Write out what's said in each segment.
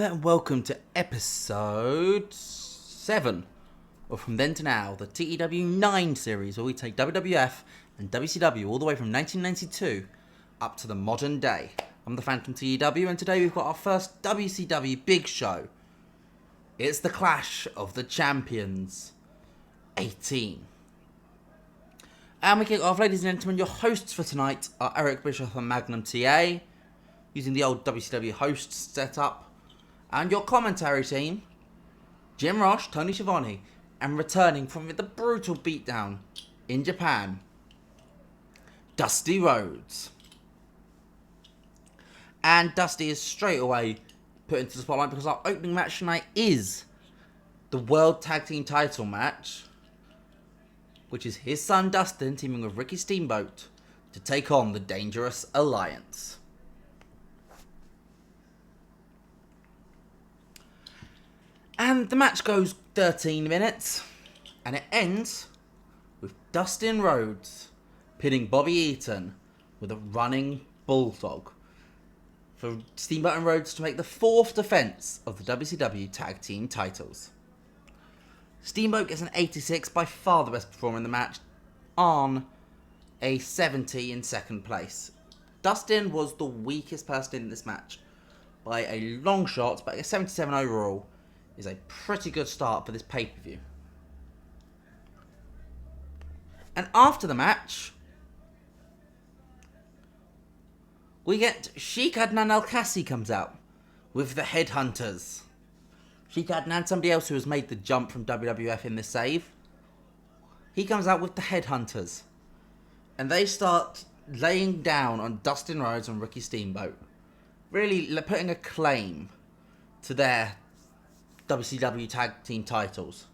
there and welcome to episode 7 of From Then to Now, the TEW 9 series, where we take WWF and WCW all the way from 1992 up to the modern day. I'm the Phantom TEW, and today we've got our first WCW big show. It's the Clash of the Champions 18. And we kick off, ladies and gentlemen. Your hosts for tonight are Eric Bischoff and Magnum TA, using the old WCW hosts setup. And your commentary team, Jim Ross, Tony Schiavone, and returning from the brutal beatdown in Japan, Dusty Rhodes. And Dusty is straight away put into the spotlight because our opening match tonight is the World Tag Team title match, which is his son Dustin teaming with Ricky Steamboat to take on the Dangerous Alliance. And the match goes 13 minutes, and it ends with Dustin Rhodes pinning Bobby Eaton with a running bulldog for Steamboat and Rhodes to make the 4th defense of the WCW Tag Team titles. Steamboat gets an 86, by far the best performer in the match, on a 70 in second place. Dustin was the weakest person in this match by a long shot, but a 77 overall is a pretty good start for this pay-per-view. And after the match, we get Sheik Adnan Al-Kassi comes out with the Headhunters. Sheik Adnan, somebody else who has made the jump from WWF in this save, he comes out with the Headhunters. And they start laying down on Dustin Rhodes and Ricky Steamboat, really putting a claim to their WCW Tag Team titles,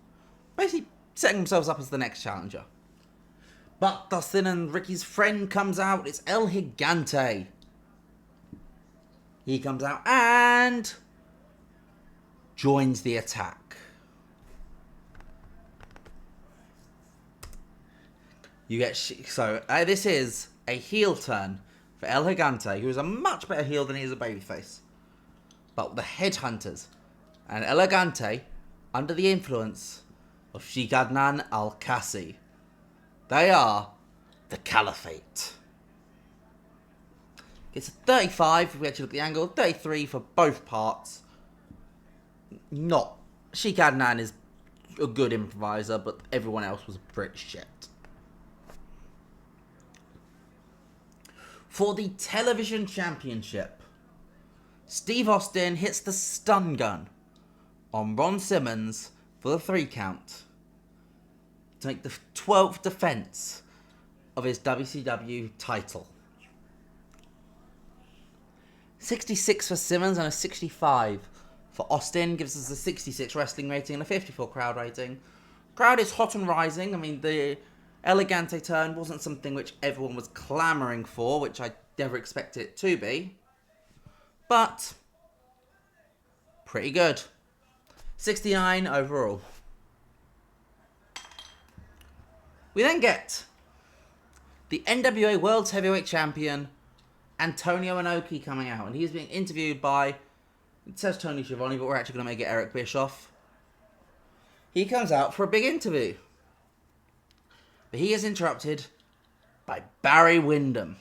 basically setting themselves up as the next challenger. But Dustin and Ricky's friend comes out. It's El Gigante. He comes out and joins the attack. You get this is a heel turn for El Gigante, who is a much better heel than he is a babyface. But the Headhunters and El Gigante, under the influence of Sheik Adnan Al-Kassi, they are the Caliphate. It's a 35 if we actually look at the angle, 33 for both parts. Sheik Adnan is a good improviser, but everyone else was pretty shit. For the television championship, Steve Austin hits the stun gun on Ron Simmons for the 3 count to make the 12th defense of his WCW title. 66 for Simmons and a 65 for Austin gives us a 66 wrestling rating and a 54 crowd rating. Crowd is hot and rising. I mean, the Elegante turn wasn't something which everyone was clamouring for, which I never expected it to be, but pretty good. 69 overall. We then get the NWA World Heavyweight Champion Antonio Inoki coming out, and he's being interviewed by, it says Tony Schiavone, but we're actually going to make it Eric Bischoff. He comes out for a big interview, but he is interrupted by Barry Windham,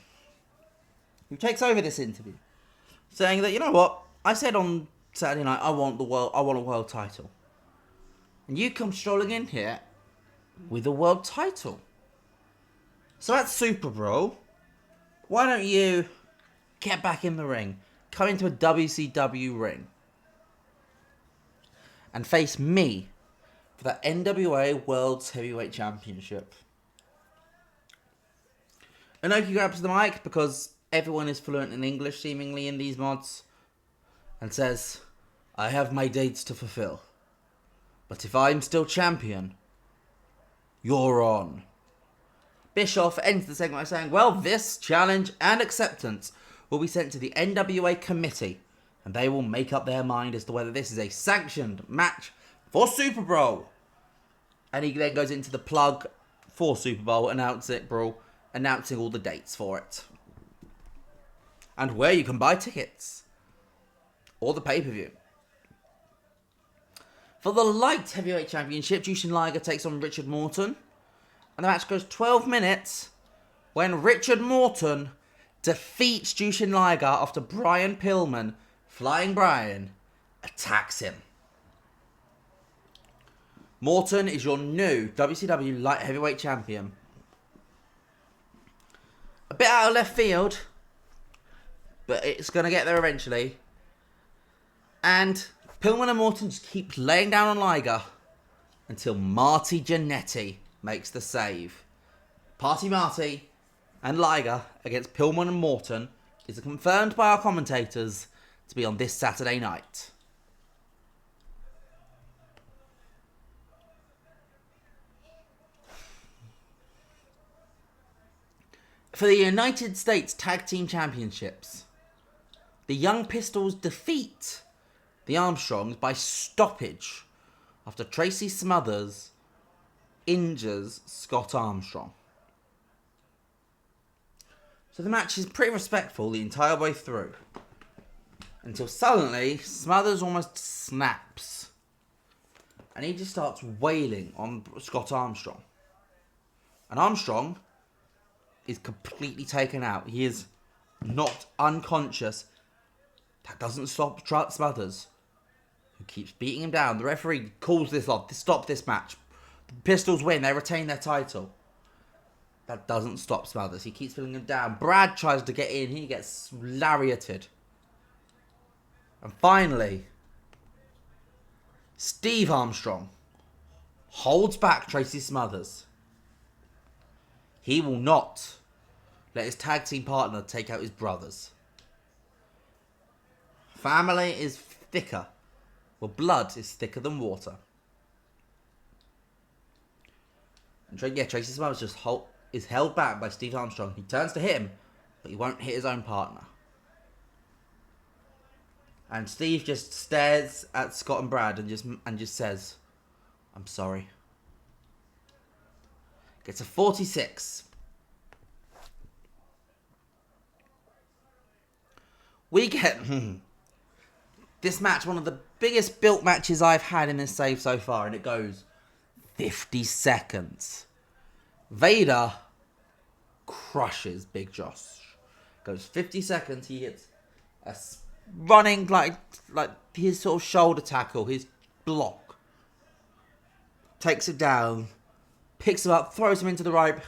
who takes over this interview, saying that, you know what, I said on Saturday night I want a world title, and you come strolling in here with a world title. So at Super Bowl, why don't you get back in the ring, come into a WCW ring, and face me for that NWA World Heavyweight Championship? Inoki grabs the mic, because everyone is fluent in English seemingly in these mods, and says, I have my dates to fulfill, but if I'm still champion, you're on. Bischoff ends the segment by saying, well, this challenge and acceptance will be sent to the NWA committee, and they will make up their mind as to whether this is a sanctioned match for Super Bowl. And he then goes into the plug for Super Bowl, announcing all the dates for it, and where you can buy tickets, or the pay-per-view. For the light heavyweight championship, Jushin Liger takes on Richard Morton. And the match goes 12 minutes when Richard Morton defeats Jushin Liger after Brian Pillman, Flying Brian, attacks him. Morton is your new WCW light heavyweight champion. A bit out of left field, but it's going to get there eventually. And Pillman and Morton just keep laying down on Liger until Marty Jannetty makes the save. Party Marty and Liger against Pillman and Morton is confirmed by our commentators to be on this Saturday night. For the United States Tag Team Championships, the Young Pistols defeat the Armstrongs by stoppage after Tracy Smothers injures Scott Armstrong. So the match is pretty respectful the entire way through, until suddenly Smothers almost snaps and he just starts wailing on Scott Armstrong. And Armstrong is completely taken out. He is knocked unconscious. That doesn't stop Smothers, who keeps beating him down. The referee calls this off. Stop this match. The Pistols win. They retain their title. That doesn't stop Smothers. He keeps pulling him down. Brad tries to get in. He gets lariated. And finally, Steve Armstrong holds back Tracy Smothers. He will not let his tag team partner take out his brothers. Family is thicker. Well, blood is thicker than water. And Tracy Smothers is held back by Steve Armstrong. He turns to hit him, but he won't hit his own partner. And Steve just stares at Scott and Brad and just says, "I'm sorry." Gets a 46. We get this match, one of the biggest built matches I've had in this save so far, and it goes 50 seconds. Vader crushes Big Josh. Goes 50 seconds, he hits a running like his sort of shoulder tackle, his block. Takes it down, picks him up, throws him into the rope.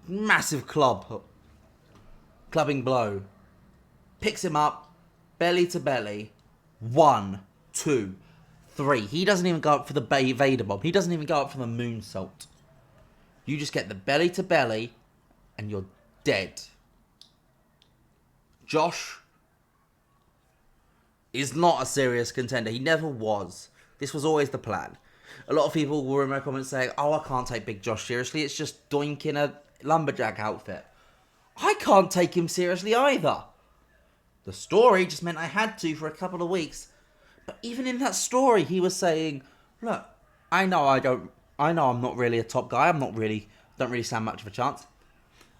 Massive clubbing blow. Picks him up, belly to belly. 1, 2, 3. He doesn't even go up for the Vader bomb. He doesn't even go up for the moonsault. You just get the belly to belly, and you're dead. Josh is not a serious contender. He never was. This was always the plan. A lot of people were in my comments saying, "Oh, I can't take Big Josh seriously. It's just Doink in a lumberjack outfit." I can't take him seriously either. The story just meant I had to for a couple of weeks. But even in that story, he was saying, "Look, I know I'm not really a top guy. Don't really stand much of a chance."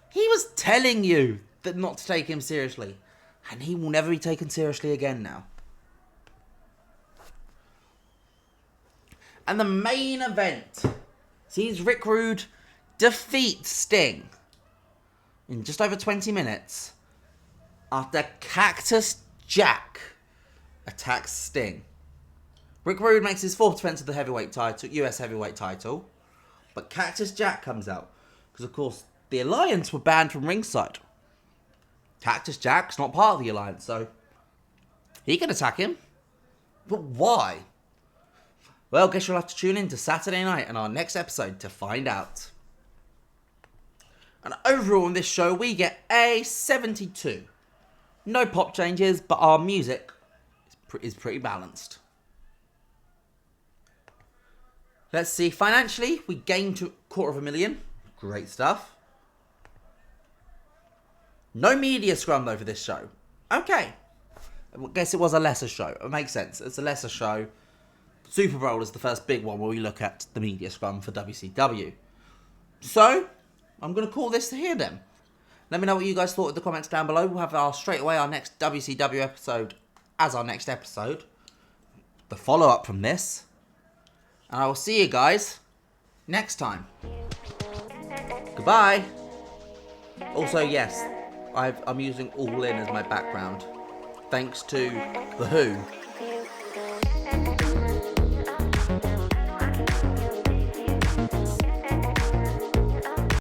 He was telling you that not to take him seriously. And he will never be taken seriously again now. And the main event sees Rick Rude defeat Sting in just over 20 minutes after Cactus Jack attacks Sting. Rick Rude makes his fourth defense of the heavyweight title, US heavyweight title, but Cactus Jack comes out because, of course, the Alliance were banned from ringside. Cactus Jack's not part of the Alliance, so he can attack him. But why? Well, guess you'll have to tune in to Saturday night and our next episode to find out. And overall in this show, we get a 72. No pop changes, but our music is pretty balanced. Let's see. Financially, we gained to $250,000. Great stuff. No media scrum, though, for this show. Okay. I guess it was a lesser show. It makes sense. It's a lesser show. Super Bowl is the first big one where we look at the media scrum for WCW. So, I'm going to call this here then. Let me know what you guys thought in the comments down below. We'll have straight away our next WCW episode as our next episode. The follow-up from this. And I will see you guys next time. Goodbye. Also, yes, I'm using All In as my background. Thanks to The Who